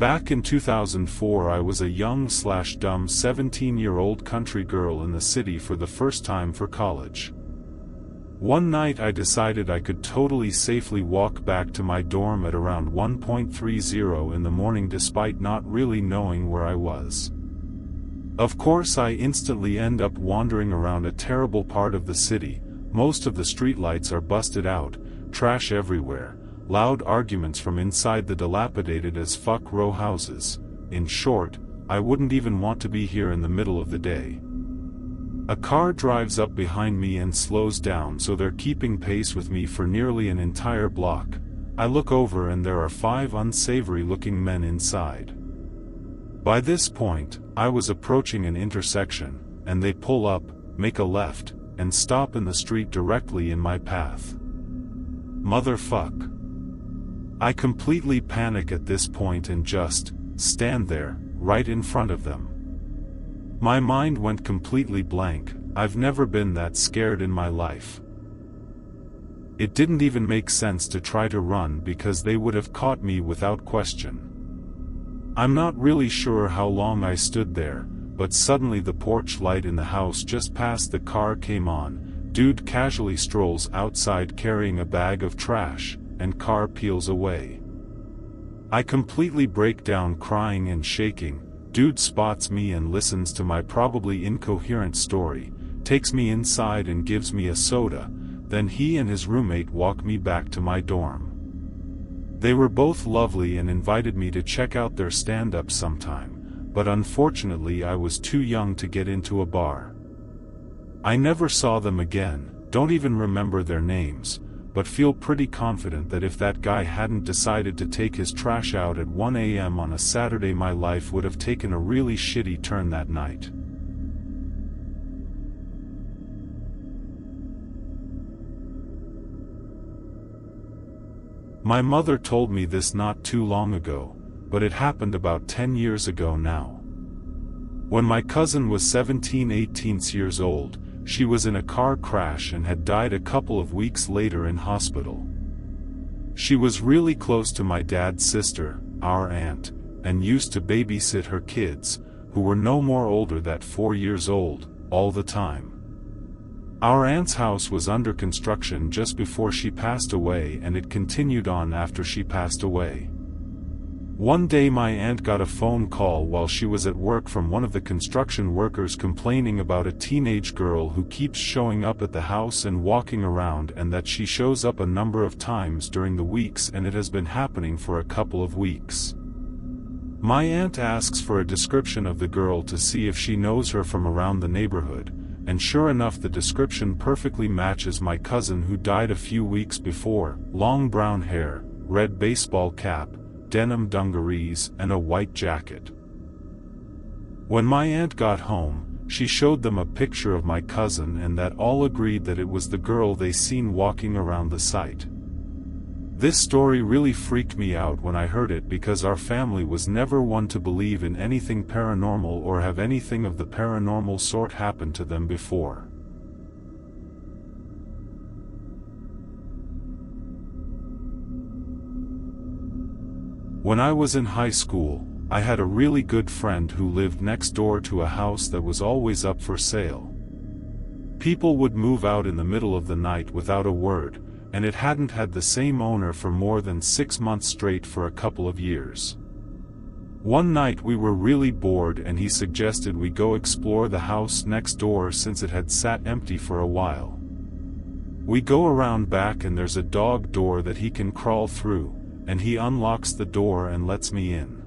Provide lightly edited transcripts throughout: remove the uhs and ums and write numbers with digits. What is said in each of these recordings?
Back in 2004 I was a young/dumb 17-year-old country girl in the city for the first time for college. One night I decided I could totally safely walk back to my dorm at around 1:30 in the morning despite not really knowing where I was. Of course I instantly end up wandering around a terrible part of the city. Most of the streetlights are busted out, trash everywhere, loud arguments from inside the dilapidated as fuck row houses. In short, I wouldn't even want to be here in the middle of the day. A car drives up behind me and slows down, so they're keeping pace with me for nearly an entire block. I look over and there are 5 unsavory-looking men inside. By this point, I was approaching an intersection, and they pull up, make a left, and stop in the street directly in my path. Motherfuck. I completely panic at this point and just stand there, right in front of them. My mind went completely blank. I've never been that scared in my life. It didn't even make sense to try to run because they would have caught me without question. I'm not really sure how long I stood there, but suddenly the porch light in the house just past the car came on. Dude casually strolls outside carrying a bag of trash, and car peels away. I completely break down crying and shaking. Dude spots me and listens to my probably incoherent story, takes me inside and gives me a soda, then he and his roommate walk me back to my dorm. They were both lovely and invited me to check out their stand-up sometime, but unfortunately I was too young to get into a bar. I never saw them again, don't even remember their names, but feel pretty confident that if that guy hadn't decided to take his trash out at 1 a.m. on a Saturday, my life would have taken a really shitty turn that night. My mother told me this not too long ago, but it happened about 10 years ago now. When my cousin was 17-18 years old, she was in a car crash and had died a couple of weeks later in hospital. She was really close to my dad's sister, our aunt, and used to babysit her kids, who were no more older than 4 years old, all the time. Our aunt's house was under construction just before she passed away, and it continued on after she passed away. One day my aunt got a phone call while she was at work from one of the construction workers complaining about a teenage girl who keeps showing up at the house and walking around, and that she shows up a number of times during the weeks and it has been happening for a couple of weeks. My aunt asks for a description of the girl to see if she knows her from around the neighborhood, and sure enough the description perfectly matches my cousin who died a few weeks before: long brown hair, red baseball cap, denim dungarees, and a white jacket. When my aunt got home, she showed them a picture of my cousin, and that all agreed that it was the girl they seen walking around the site. This story really freaked me out when I heard it, because our family was never one to believe in anything paranormal or have anything of the paranormal sort happen to them before. When I was in high school, I had a really good friend who lived next door to a house that was always up for sale. People would move out in the middle of the night without a word, and it hadn't had the same owner for more than 6 months straight for a couple of years. One night we were really bored and he suggested we go explore the house next door since it had sat empty for a while. We go around back and there's a dog door that he can crawl through, and he unlocks the door and lets me in.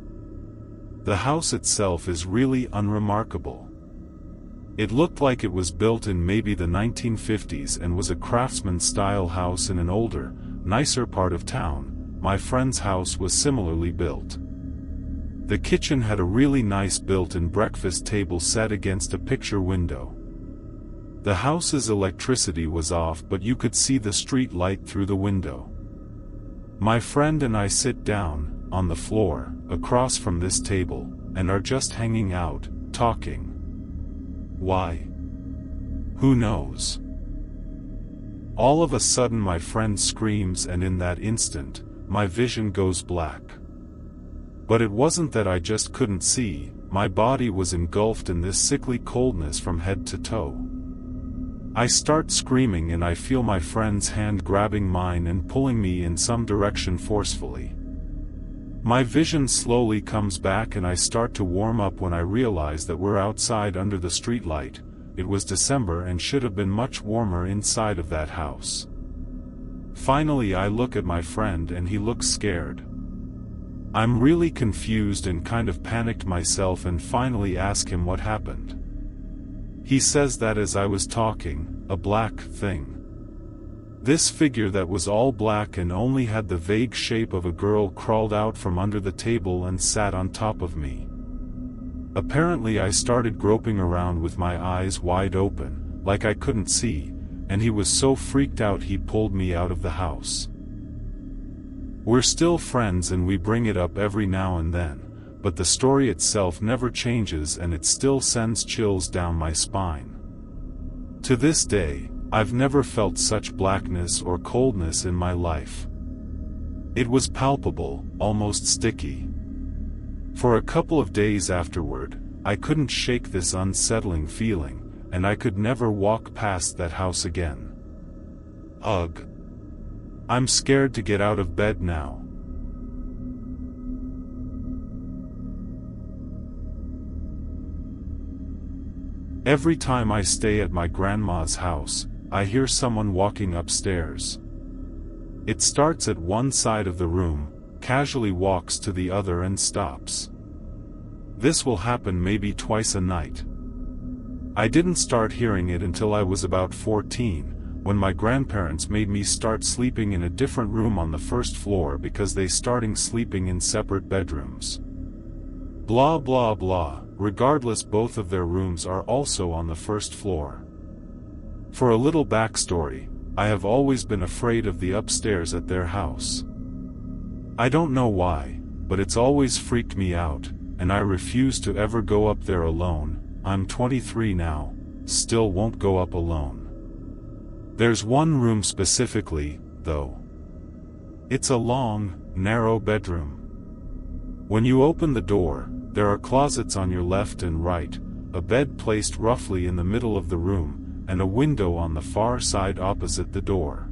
The house itself is really unremarkable. It looked like it was built in maybe the 1950s and was a craftsman-style house in an older, nicer part of town. My friend's house was similarly built. The kitchen had a really nice built-in breakfast table set against a picture window. The house's electricity was off, but you could see the street light through the window. My friend and I sit down, on the floor, across from this table, and are just hanging out, talking. Why? Who knows? All of a sudden my friend screams, and in that instant, my vision goes black. But it wasn't that I just couldn't see, my body was engulfed in this sickly coldness from head to toe. I start screaming and I feel my friend's hand grabbing mine and pulling me in some direction forcefully. My vision slowly comes back and I start to warm up when I realize that we're outside under the streetlight. It was December and should have been much warmer inside of that house. Finally I look at my friend and he looks scared. I'm really confused and kind of panicked myself and finally ask him what happened. He says that as I was talking, a black thing. This figure that was all black and only had the vague shape of a girl crawled out from under the table and sat on top of me. Apparently I started groping around with my eyes wide open, like I couldn't see, and he was so freaked out he pulled me out of the house. We're still friends and we bring it up every now and then, but the story itself never changes and it still sends chills down my spine. To this day, I've never felt such blackness or coldness in my life. It was palpable, almost sticky. For a couple of days afterward, I couldn't shake this unsettling feeling, and I could never walk past that house again. Ugh. I'm scared to get out of bed now. Every time I stay at my grandma's house, I hear someone walking upstairs. It starts at one side of the room, casually walks to the other and stops. This will happen maybe twice a night. I didn't start hearing it until I was about 14, when my grandparents made me start sleeping in a different room on the first floor because they starting sleeping in separate bedrooms. Blah blah blah, regardless both of their rooms are also on the first floor. For a little backstory, I have always been afraid of the upstairs at their house. I don't know why, but it's always freaked me out, and I refuse to ever go up there alone. I'm 23 now, still won't go up alone. There's one room specifically, though. It's a long, narrow bedroom. When you open the door, there are closets on your left and right, a bed placed roughly in the middle of the room, and a window on the far side opposite the door.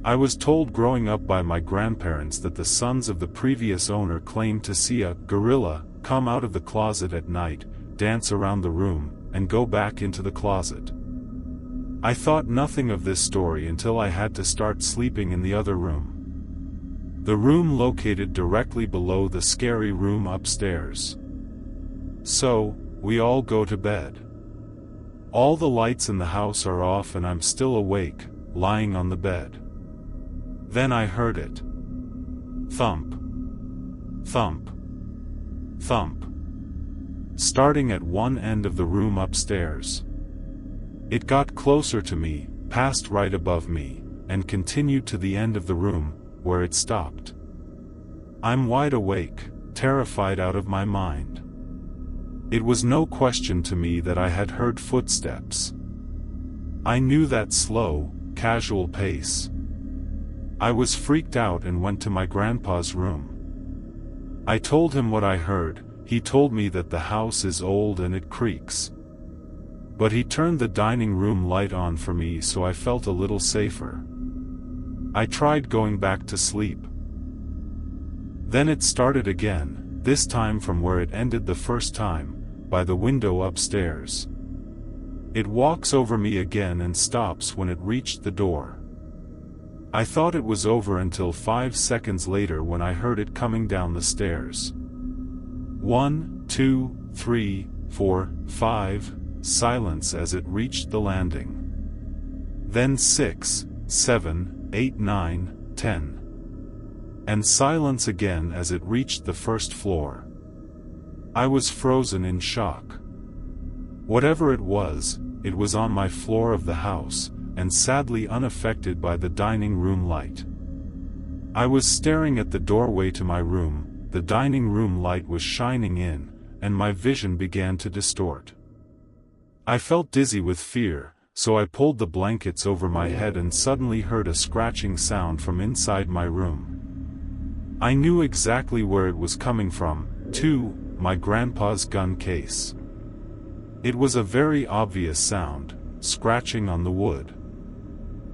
I was told growing up by my grandparents that the sons of the previous owner claimed to see a gorilla come out of the closet at night, dance around the room, and go back into the closet. I thought nothing of this story until I had to start sleeping in the other room. The room located directly below the scary room upstairs. So, we all go to bed. All the lights in the house are off and I'm still awake, lying on the bed. Then I heard it. Thump. Thump. Thump. Starting at one end of the room upstairs. It got closer to me, passed right above me, and continued to the end of the room, where it stopped. I'm wide awake, terrified out of my mind. It was no question to me that I had heard footsteps. I knew that slow, casual pace. I was freaked out and went to my grandpa's room. I told him what I heard. He told me that the house is old and it creaks. But he turned the dining room light on for me, so I felt a little safer. I tried going back to sleep. Then it started again, this time from where it ended the first time, by the window upstairs. It walks over me again and stops when it reached the door. I thought it was over until 5 seconds later when I heard it coming down the stairs. 1, 2, 3, 4, 5, silence as it reached the landing. Then 6, 7, 8, 9, 10. And silence again as it reached the first floor. I was frozen in shock. Whatever it was on my floor of the house, and sadly unaffected by the dining room light. I was staring at the doorway to my room, the dining room light was shining in, and my vision began to distort. I felt dizzy with fear, so I pulled the blankets over my head and suddenly heard a scratching sound from inside my room. I knew exactly where it was coming from, too, my grandpa's gun case. It was a very obvious sound, scratching on the wood.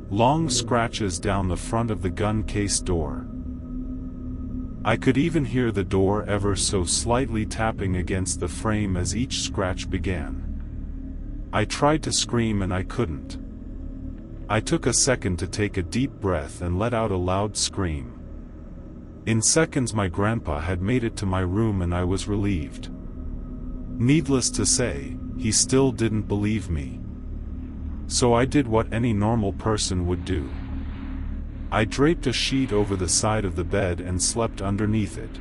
Long scratches down the front of the gun case door. I could even hear the door ever so slightly tapping against the frame as each scratch began. I tried to scream and I couldn't. I took a second to take a deep breath and let out a loud scream. In seconds my grandpa had made it to my room and I was relieved. Needless to say, he still didn't believe me. So I did what any normal person would do. I draped a sheet over the side of the bed and slept underneath it.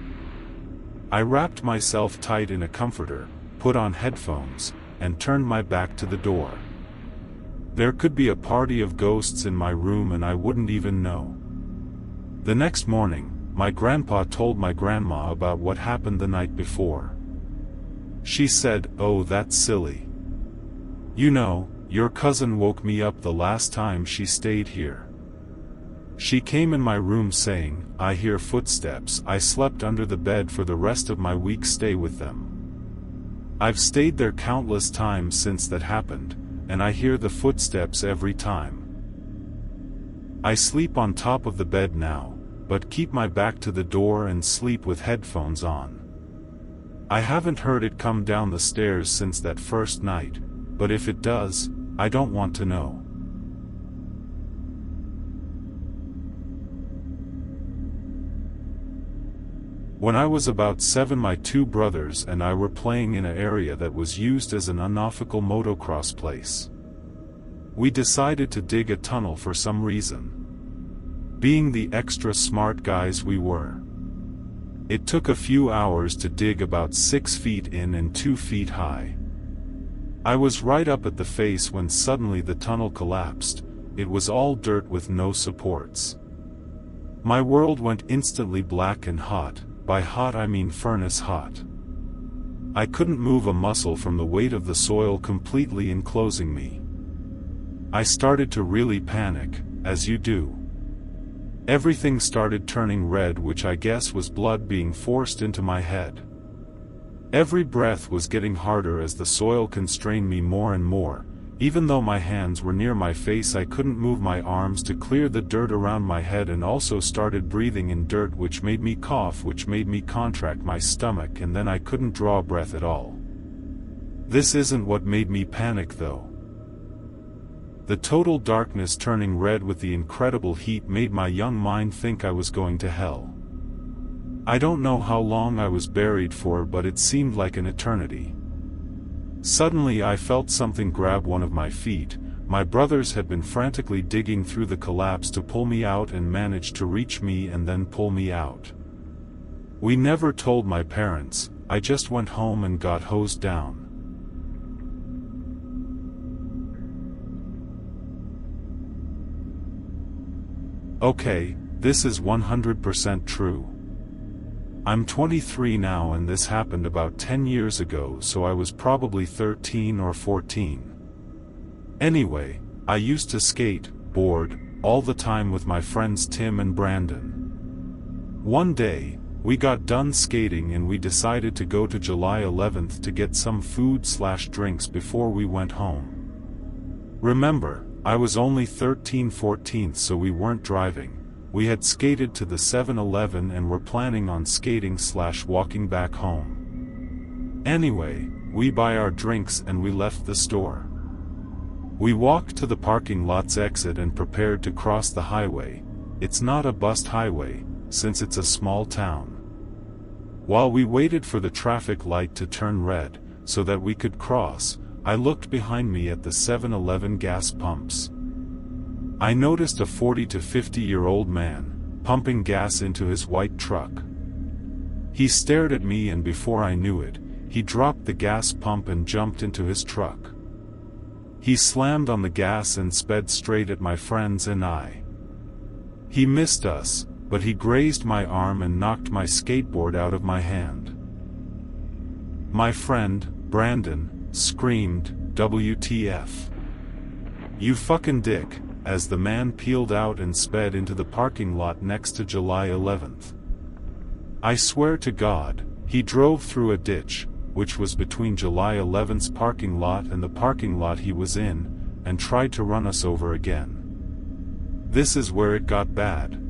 I wrapped myself tight in a comforter, put on headphones, and turned my back to the door. There could be a party of ghosts in my room and I wouldn't even know. The next morning, my grandpa told my grandma about what happened the night before. She said, "Oh, that's silly. You know, your cousin woke me up the last time she stayed here. She came in my room saying, 'I hear footsteps.' I slept under the bed for the rest of my week's stay with them. I've stayed there countless times since that happened, and I hear the footsteps every time. I sleep on top of the bed now, but keep my back to the door and sleep with headphones on. I haven't heard it come down the stairs since that first night, but if it does, I don't want to know." When I was about 7, my 2 brothers and I were playing in an area that was used as an unofficial motocross place. We decided to dig a tunnel for some reason. Being the extra smart guys we were. It took a few hours to dig about 6 feet in and 2 feet high. I was right up at the face when suddenly the tunnel collapsed. It was all dirt with no supports. My world went instantly black and hot. By hot I mean furnace hot. I couldn't move a muscle from the weight of the soil completely enclosing me. I started to really panic, as you do. Everything started turning red, which I guess was blood being forced into my head. Every breath was getting harder as the soil constrained me more and more. Even though my hands were near my face, I couldn't move my arms to clear the dirt around my head, and also started breathing in dirt, which made me cough, which made me contract my stomach, and then I couldn't draw breath at all. This isn't what made me panic though. The total darkness turning red with the incredible heat made my young mind think I was going to hell. I don't know how long I was buried for, but it seemed like an eternity. Suddenly I felt something grab one of my feet. My brothers had been frantically digging through the collapse to pull me out and managed to reach me and then pull me out. We never told my parents. I just went home and got hosed down. Okay, this is 100% true. I'm 23 now and this happened about 10 years ago, so I was probably 13 or 14. Anyway, I used to skate, board, all the time with my friends Tim and Brandon. One day, we got done skating and we decided to go to July 11th to get some food/drinks before we went home. Remember, I was only 13-14, so we weren't driving. We had skated to the 7-Eleven and were planning on skating/walking back home. Anyway, we buy our drinks and we left the store. We walked to the parking lot's exit and prepared to cross the highway. It's not a bus highway, since it's a small town. While we waited for the traffic light to turn red, so that we could cross, I looked behind me at the 7-Eleven gas pumps. I noticed a 40 to 50-year-old man, pumping gas into his white truck. He stared at me and before I knew it, he dropped the gas pump and jumped into his truck. He slammed on the gas and sped straight at my friends and I. He missed us, but he grazed my arm and knocked my skateboard out of my hand. My friend, Brandon, screamed, "WTF. You fucking dick," as the man peeled out and sped into the parking lot next to July 11th. I swear to God, he drove through a ditch, which was between July 11th's parking lot and the parking lot he was in, and tried to run us over again. This is where it got bad.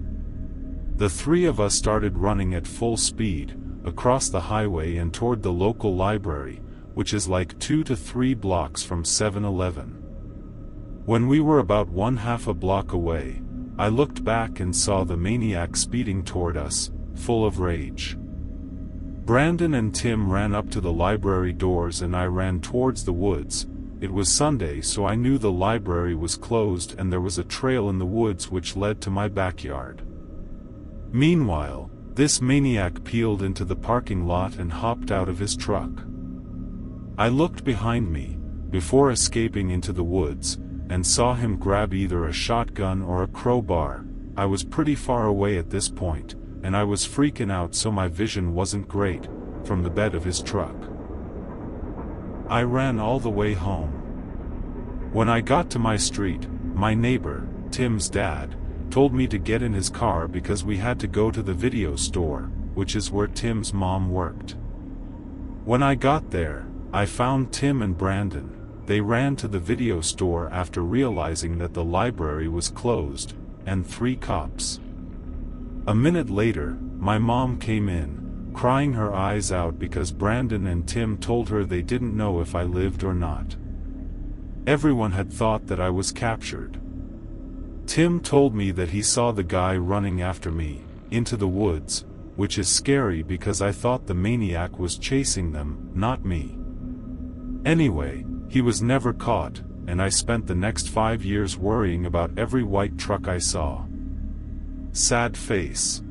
The three of us started running at full speed, across the highway and toward the local library, which is like 2 to 3 blocks from 7-Eleven. When we were about 1/2 a block away, I looked back and saw the maniac speeding toward us, full of rage. Brandon and Tim ran up to the library doors and I ran towards the woods. It was Sunday, so I knew the library was closed and there was a trail in the woods which led to my backyard. Meanwhile, this maniac peeled into the parking lot and hopped out of his truck. I looked behind me, before escaping into the woods, and saw him grab either a shotgun or a crowbar. I was pretty far away at this point, and I was freaking out so my vision wasn't great, from the bed of his truck. I ran all the way home. When I got to my street, my neighbor, Tim's dad, told me to get in his car because we had to go to the video store, which is where Tim's mom worked. When I got there, I found Tim and Brandon. They ran to the video store after realizing that the library was closed, and 3 cops. A minute later, my mom came in, crying her eyes out because Brandon and Tim told her they didn't know if I lived or not. Everyone had thought that I was captured. Tim told me that he saw the guy running after me, into the woods, which is scary because I thought the maniac was chasing them, not me. Anyway, he was never caught, and I spent the next 5 years worrying about every white truck I saw. Sad face.